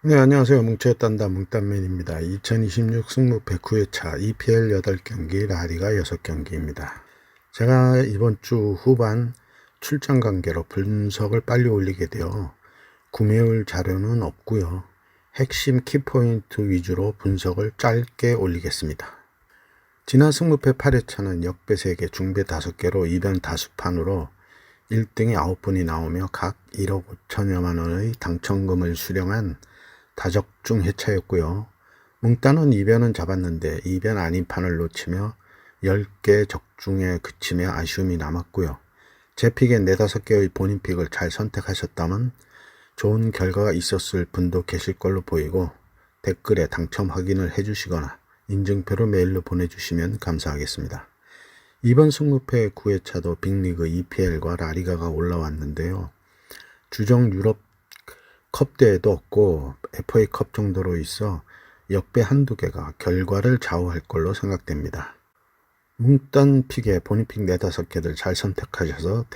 네, 안녕하세요. 뭉쳐야 딴다 뭉딴맨입니다. 2026 승무패 9회차 EPL 8경기, 라리가 6경기입니다. 제가 이번 주 후반 출장 관계로 분석을 빨리 올리게 되어 구매율 자료는 없고요. 핵심 키포인트 위주로 분석을 짧게 올리겠습니다. 지난 승무패 8회차는 역배 3개, 중배 5개로 이변 다수판으로 1등이 9분이 나오며 각 1억 5천여만 원의 당첨금을 수령한 다적중 회차였고요. 뭉따는 이변은 잡았는데 이변 아닌 판을 놓치며 10개 적중에 그치며 아쉬움이 남았고요. 제 픽에 4, 5개의 본인 픽을 잘 선택하셨다면 좋은 결과가 있었을 분도 계실 걸로 보이고 댓글에 당첨 확인을 해주시거나 인증표를 메일로 보내주시면 감사하겠습니다. 이번 승무패 9회차도 빅리그 EPL과 라리가가 올라왔는데요. 주정 유럽 컵대회도 없고 FA컵 정도로 있어 역배 한두 개가 결과를 좌우할 걸로 생각됩니다. 뭉딴 픽에 본인 픽 4, 5개들 잘 선택하셔서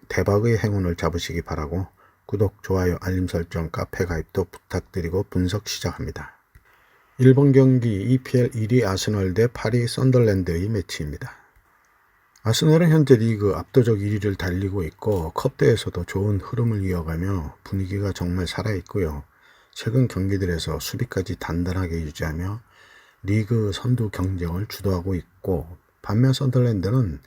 대박의 행운을 잡으시기 바라고 구독, 좋아요, 알림 설정, 카페 가입도 부탁드리고 분석 시작합니다. 1번 경기 EPL 1위 아스널 대 8위 썬덜랜드의 매치입니다. 아스널은 현재 리그 압도적 1위를 달리고 있고 컵대에서도 좋은 흐름을 이어가며 분위기가 정말 살아있고요. 최근 경기들에서 수비까지 단단하게 유지하며 리그 선두 경쟁을 주도하고 있고, 반면 썬덜랜드는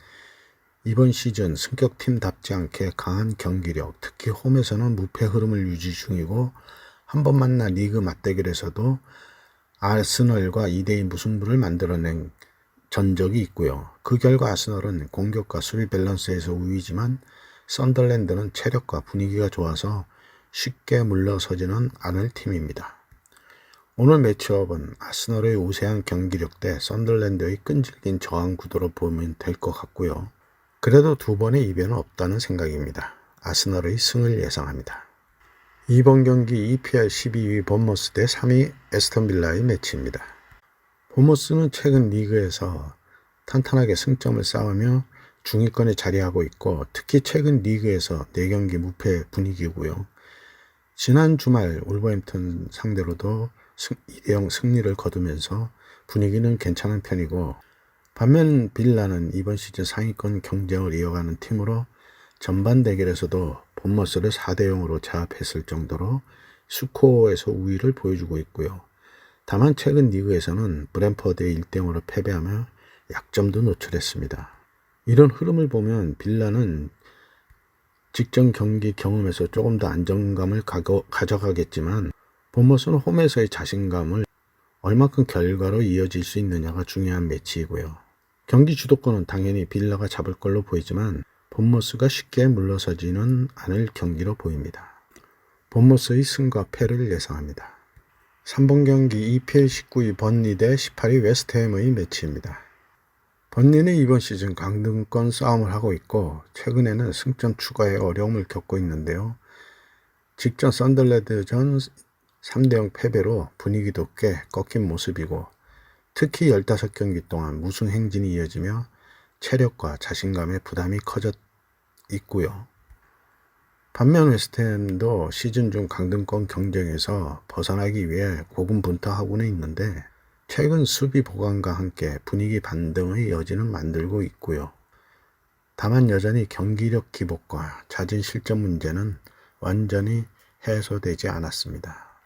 이번 시즌 승격팀답지 않게 강한 경기력, 특히 홈에서는 무패 흐름을 유지 중이고 한 번 만난 리그 맞대결에서도 아스널과 2대2 무승부를 만들어낸 전적이 있고요. 그 결과 아스널은 공격과 수비 밸런스에서 우위지만 썬덜랜드는 체력과 분위기가 좋아서 쉽게 물러서지는 않을 팀입니다. 오늘 매치업은 아스널의 우세한 경기력 대 썬덜랜드의 끈질긴 저항 구도로 보면 될 것 같고요. 그래도 두 번의 이변은 없다는 생각입니다. 아스널의 승을 예상합니다. 이번 경기 EPL 12위 본머스 대 3위 에스턴 빌라의 매치입니다. 본머스는 최근 리그에서 탄탄하게 승점을 쌓으며 중위권에 자리하고 있고 특히 최근 리그에서 4경기 무패 분위기고요. 지난 주말 울버햄튼 상대로도 2대0 승리를 거두면서 분위기는 괜찮은 편이고, 반면 빌라는 이번 시즌 상위권 경쟁을 이어가는 팀으로 전반 대결에서도 본머스를 4대0으로 제압했을 정도로 스코어에서 우위를 보여주고 있고요. 다만 최근 리그에서는 브랜퍼드에 1대0으로 패배하며 약점도 노출했습니다. 이런 흐름을 보면 빌라는 직전 경기 경험에서 조금 더 안정감을 가져가겠지만 본머스는 홈에서의 자신감을 얼마큼 결과로 이어질 수 있느냐가 중요한 매치이고요. 경기 주도권은 당연히 빌라가 잡을 걸로 보이지만 본머스가 쉽게 물러서지는 않을 경기로 보입니다. 본머스의 승과 패를 예상합니다. 3번 경기 EPL 19위 번리 대 18위 웨스트햄의 매치입니다. 번리는 이번 시즌 강등권 싸움을 하고 있고 최근에는 승점 추가에 어려움을 겪고 있는데요. 직전 썬덜랜드전 3대0 패배로 분위기도 꽤 꺾인 모습이고 특히 15경기 동안 무승 행진이 이어지며 체력과 자신감의 부담이 커져 있고요. 반면 웨스트햄도 시즌 중 강등권 경쟁에서 벗어나기 위해 고군분투하고는 있는데 최근 수비 보강과 함께 분위기 반등의 여지는 만들고 있고요. 다만 여전히 경기력 기복과 잦은 실점 문제는 완전히 해소되지 않았습니다.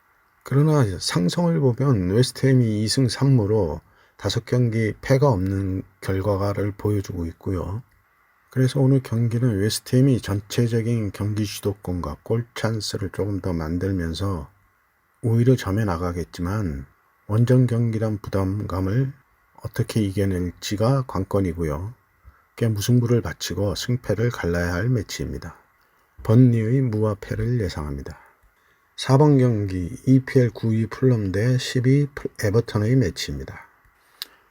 그러나 상성을 보면 웨스트햄이 2승 3무로 5경기 패가 없는 결과를 보여주고 있고요. 그래서 오늘 경기는 웨스트햄이 전체적인 경기 주도권과 골 찬스를 조금 더 만들면서 오히려 점에 나가겠지만 원정 경기란 부담감을 어떻게 이겨낼지가 관건이고요. 꽤 무승부를 바치고 승패를 갈라야 할 매치입니다. 번리의 무와 패를 예상합니다. 4번 경기 EPL 9위 풀럼 대 10위 에버턴의 매치입니다.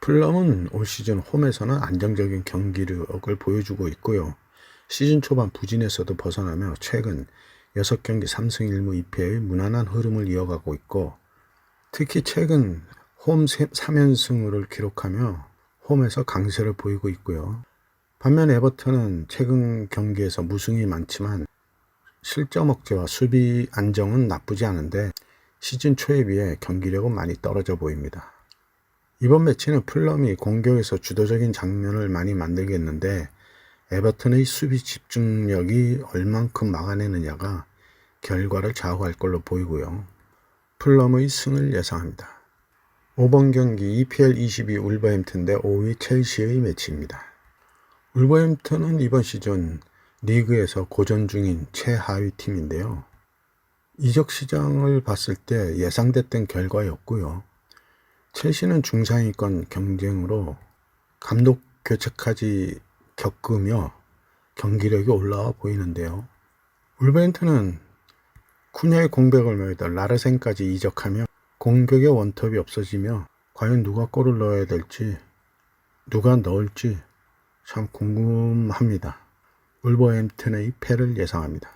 풀럼은 올 시즌 홈에서는 안정적인 경기력을 보여주고 있고요. 시즌 초반 부진에서도 벗어나며 최근 6경기 3승 1무 2패의 무난한 흐름을 이어가고 있고 특히 최근 홈 3연승을 기록하며 홈에서 강세를 보이고 있고요. 반면 에버턴은 최근 경기에서 무승이 많지만 실점 억제와 수비 안정은 나쁘지 않은데 시즌 초에 비해 경기력은 많이 떨어져 보입니다. 이번 매치는 풀럼이 공격에서 주도적인 장면을 많이 만들겠는데 에버튼의 수비 집중력이 얼만큼 막아내느냐가 결과를 좌우할 걸로 보이고요. 풀럼의 승을 예상합니다. 5번 경기 EPL 22 울버햄튼 대 5위 첼시의 매치입니다. 울버햄튼은 이번 시즌 리그에서 고전 중인 최하위 팀인데요. 이적 시장을 봤을 때 예상됐던 결과였고요. 첼시는 중상위권 경쟁으로 감독 교체까지 겪으며 경기력이 올라와 보이는데요. 울버햄튼은 쿠냐의 공백을 메우던 라르센까지 이적하며 공격의 원톱이 없어지며 과연 누가 골을 넣어야 될지 누가 넣을지 참 궁금합니다. 울버햄튼의 패를 예상합니다.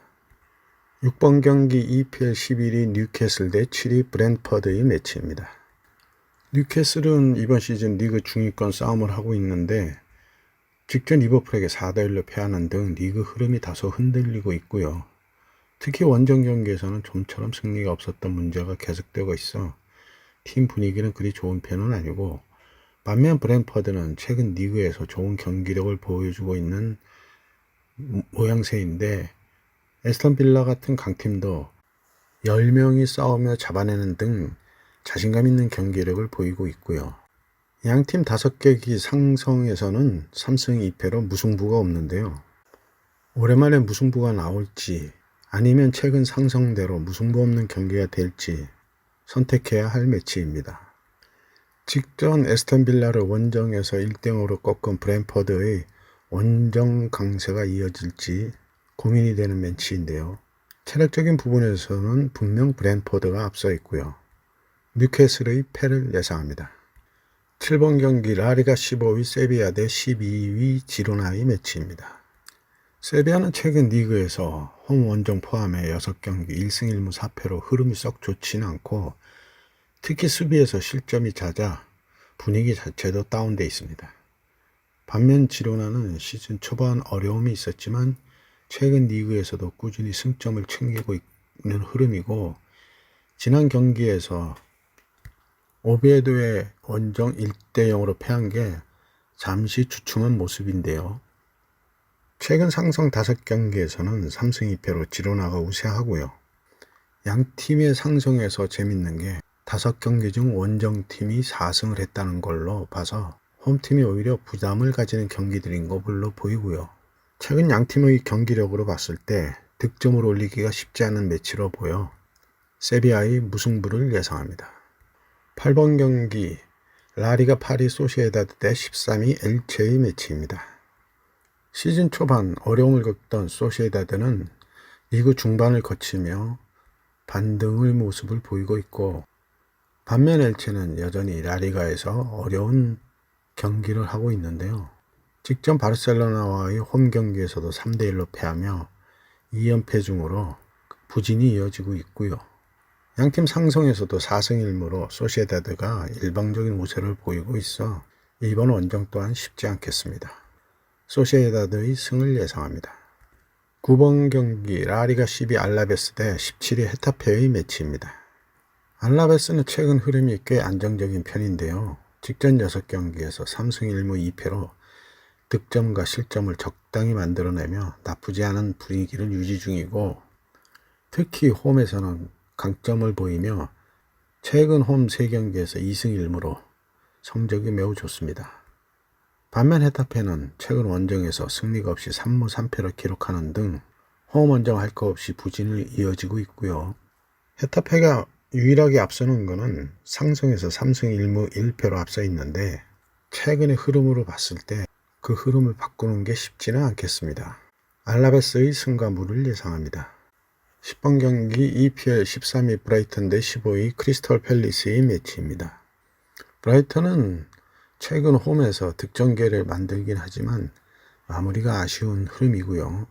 6번 경기 EPL 11위 뉴캐슬 대 7위 브랜퍼드의 매치입니다. 뉴캐슬은 이번 시즌 리그 중위권 싸움을 하고 있는데 직전 리버풀에게 4대1로 패하는 등 리그 흐름이 다소 흔들리고 있고요. 특히 원정 경기에서는 좀처럼 승리가 없었던 문제가 계속되고 있어 팀 분위기는 그리 좋은 편은 아니고, 반면 브랜퍼드는 최근 리그에서 좋은 경기력을 보여주고 있는 모양새인데 에스턴 빌라 같은 강팀도 10명이 싸우며 잡아내는 등 자신감 있는 경기력을 보이고 있고요. 양팀 5경기 상성에서는 3승 2패로 무승부가 없는데요. 오랜만에 무승부가 나올지 아니면 최근 상성대로 무승부 없는 경기가 될지 선택해야 할 매치입니다. 직전 에스턴 빌라를 원정에서 1대0으로 꺾은 브랜퍼드의 원정 강세가 이어질지 고민이 되는 매치인데요. 체력적인 부분에서는 분명 브랜퍼드가 앞서 있고요. 뉴캐슬의 패를 예상합니다. 7번 경기 라리가 15위 세비야 대 12위 지로나의 매치입니다. 세비야는 최근 리그에서 홈 원정 포함해 6경기 1승 1무 4패로 흐름이 썩 좋지는 않고 특히 수비에서 실점이 잦아 분위기 자체도 다운돼 있습니다. 반면 지로나는 시즌 초반 어려움이 있었지만 최근 리그에서도 꾸준히 승점을 챙기고 있는 흐름이고, 지난 경기에서 오비에도의 원정 1대0으로 패한 게 잠시 주춤한 모습인데요. 최근 상성 5경기에서는 3승 2패로 지로나가 우세하고요. 양팀의 상성에서 재밌는 게 5경기 중 원정팀이 4승을 했다는 걸로 봐서 홈팀이 오히려 부담을 가지는 경기들인 것으로 보이고요. 최근 양팀의 경기력으로 봤을 때 득점을 올리기가 쉽지 않은 매치로 보여 세비야의 무승부를 예상합니다. 8번 경기 라리가 파리 소시에다드 대 13위 엘체의 매치입니다. 시즌 초반 어려움을 겪던 소시에다드는 리그 중반을 거치며 반등의 모습을 보이고 있고, 반면 엘체는 여전히 라리가에서 어려운 경기를 하고 있는데요. 직전 바르셀로나와의 홈 경기에서도 3대1로 패하며 2연패 중으로 부진이 이어지고 있고요. 양팀 상성에서도 4승 1무로 소시에다드가 일방적인 우세를 보이고 있어 이번 원정 또한 쉽지 않겠습니다. 소시에다드의 승을 예상합니다. 9번 경기 라리가 12 알라베스 대 17위 헤타페의 매치입니다. 알라베스는 최근 흐름이 꽤 안정적인 편인데요. 직전 6경기에서 3승 1무 2패로 득점과 실점을 적당히 만들어내며 나쁘지 않은 분위기를 유지 중이고, 특히 홈에서는 강점을 보이며 최근 홈 3경기에서 2승 1무로 성적이 매우 좋습니다. 반면 헤타페는 최근 원정에서 승리가 없이 3무 3패를 기록하는 등 홈 원정 할 거 없이 부진을 이어지고 있고요. 헤타페가 유일하게 앞서는 것은 상성에서 3승 1무 1패로 앞서 있는데 최근의 흐름으로 봤을 때 그 흐름을 바꾸는 게 쉽지는 않겠습니다. 알라베스의 승과 무를 예상합니다. 10번 경기 EPL 13위 브라이턴 대 15위 크리스털 팰리스의 매치입니다. 브라이턴은 최근 홈에서 득점계를 만들긴 하지만 마무리가 아쉬운 흐름이고요.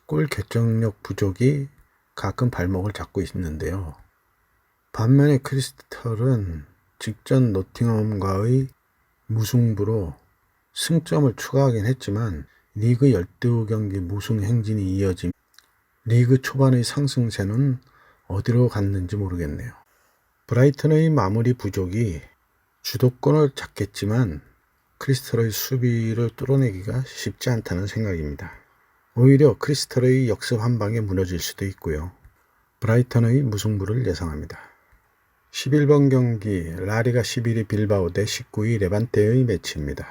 골 결정력 부족이 가끔 발목을 잡고 있는데요. 반면에 크리스털은 직전 노팅엄과의 무승부로 승점을 추가하긴 했지만 리그 12경기 무승 행진이 이어지며 리그 초반의 상승세는 어디로 갔는지 모르겠네요. 브라이턴의 마무리 부족이 주도권을 잡겠지만 크리스털의 수비를 뚫어내기가 쉽지 않다는 생각입니다. 오히려 크리스털의 역습 한 방에 무너질 수도 있고요. 브라이턴의 무승부를 예상합니다. 11번 경기 라리가 11위 빌바오 대 19위 레반테의 매치입니다.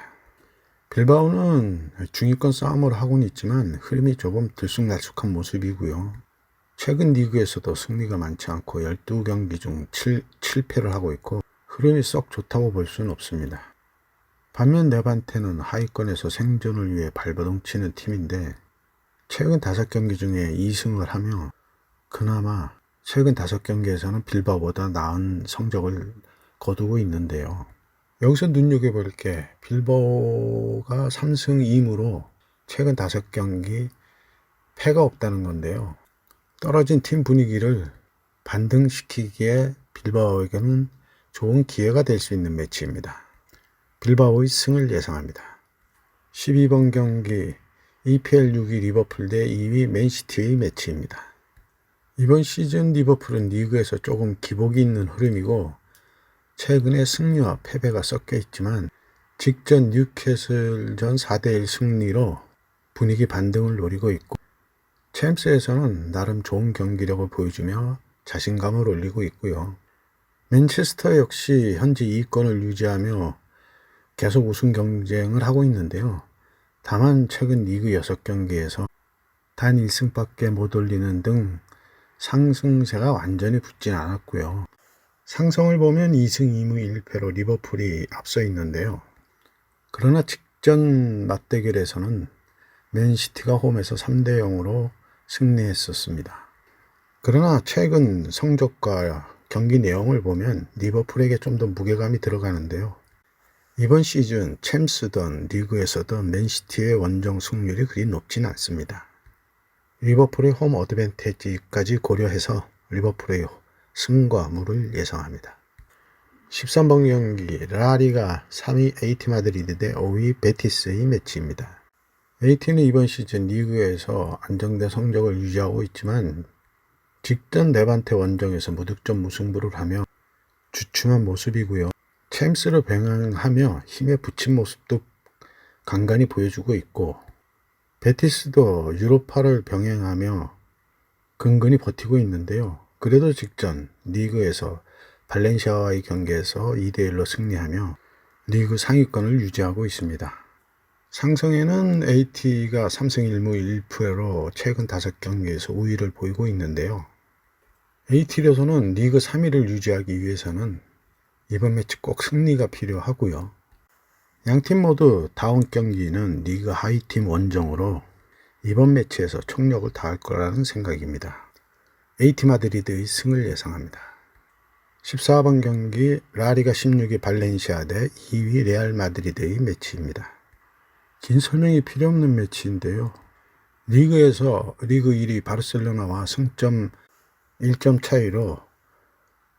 빌바오는 중위권 싸움을 하고는 있지만 흐름이 조금 들쑥날쑥한 모습이고요. 최근 리그에서도 승리가 많지 않고 12경기 중 7패를 하고 있고 흐름이 썩 좋다고 볼 수는 없습니다. 반면 레반테는 하위권에서 생존을 위해 발버둥 치는 팀인데 최근 5경기 중에 2승을 하며 그나마 최근 5경기에서는 빌바오보다 나은 성적을 거두고 있는데요. 여기서 눈여겨볼 게 빌바오가 3승 2무로 최근 5경기 패가 없다는 건데요. 떨어진 팀 분위기를 반등시키기에 빌바오에게는 좋은 기회가 될 수 있는 매치입니다. 빌바오의 승을 예상합니다. 12번 경기 EPL 6위 리버풀 대 2위 맨시티의 매치입니다. 이번 시즌 리버풀은 리그에서 조금 기복이 있는 흐름이고 최근에 승리와 패배가 섞여 있지만 직전 뉴캐슬전 4대1 승리로 분위기 반등을 노리고 있고 챔스에서는 나름 좋은 경기력을 보여주며 자신감을 올리고 있고요. 맨체스터 역시 현재 2위권을 유지하며 계속 우승 경쟁을 하고 있는데요. 다만 최근 리그 6경기에서 단 1승밖에 못 올리는 등 상승세가 완전히 붙진 않았고요. 상성을 보면 2승 2무 1패로 리버풀이 앞서 있는데요. 그러나 직전 맞대결에서는 맨시티가 홈에서 3대 0으로 승리했었습니다. 그러나 최근 성적과 경기 내용을 보면 리버풀에게 좀 더 무게감이 들어가는데요. 이번 시즌 챔스든 리그에서든 맨시티의 원정 승률이 그리 높진 않습니다. 리버풀의 홈 어드밴티지까지 고려해서 리버풀의 승과 무를 예상합니다. 13번 경기 라리가 3위 AT 마드리드 대 5위 베티스의 매치입니다. AT는 이번 시즌 리그에서 안정된 성적을 유지하고 있지만 직전 레반테 원정에서 무득점 무승부를 하며 주춤한 모습이고요. 챔스를 병행하며 힘에 붙인 모습도 간간히 보여주고 있고 베티스도 유로파를 병행하며 근근히 버티고 있는데요. 그래도 직전 리그에서 발렌시아와의 경기에서 2대1로 승리하며 리그 상위권을 유지하고 있습니다. 상성에는 AT가 3승 1무 1패로 최근 5경기에서 우위를 보이고 있는데요. AT로서는 리그 3위를 유지하기 위해서는 이번 매치 꼭 승리가 필요하고요. 양팀 모두 다음 경기는 리그 하위팀 원정으로 이번 매치에서 총력을 다할 거라는 생각입니다. AT 마드리드의 승을 예상합니다. 14번 경기 라리가 16위 발렌시아 대 2위 레알 마드리드의 매치입니다. 긴 설명이 필요 없는 매치인데요. 리그에서 리그 1위 바르셀로나와 승점 1점 차이로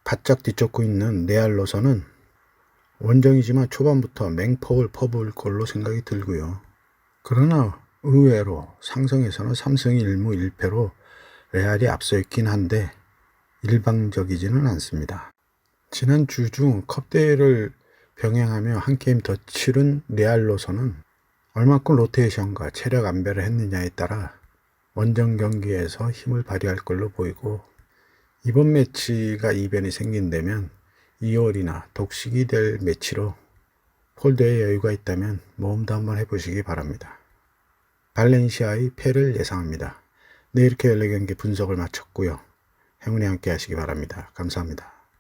바짝 뒤쫓고 있는 레알로서는 원정이지만 초반부터 맹폭을 퍼부을 걸로 생각이 들고요. 그러나 의외로 상성에서는 3승 1무 1패로 레알이 앞서 있긴 한데 일방적이지는 않습니다. 지난 주 중 컵대회를 병행하며 한 게임 더 치른 레알로서는 얼마큼 로테이션과 체력 안배를 했느냐에 따라 원정 경기에서 힘을 발휘할 걸로 보이고 이번 매치가 이변이 생긴다면 2월이나 독식이 될 매치로 홀드에 여유가 있다면 모험도 한번 해보시기 바랍니다. 발렌시아의 패를 예상합니다. 네, 이렇게 14경기 분석을 마쳤고요. 행운이 함께 하시기 바랍니다. 감사합니다.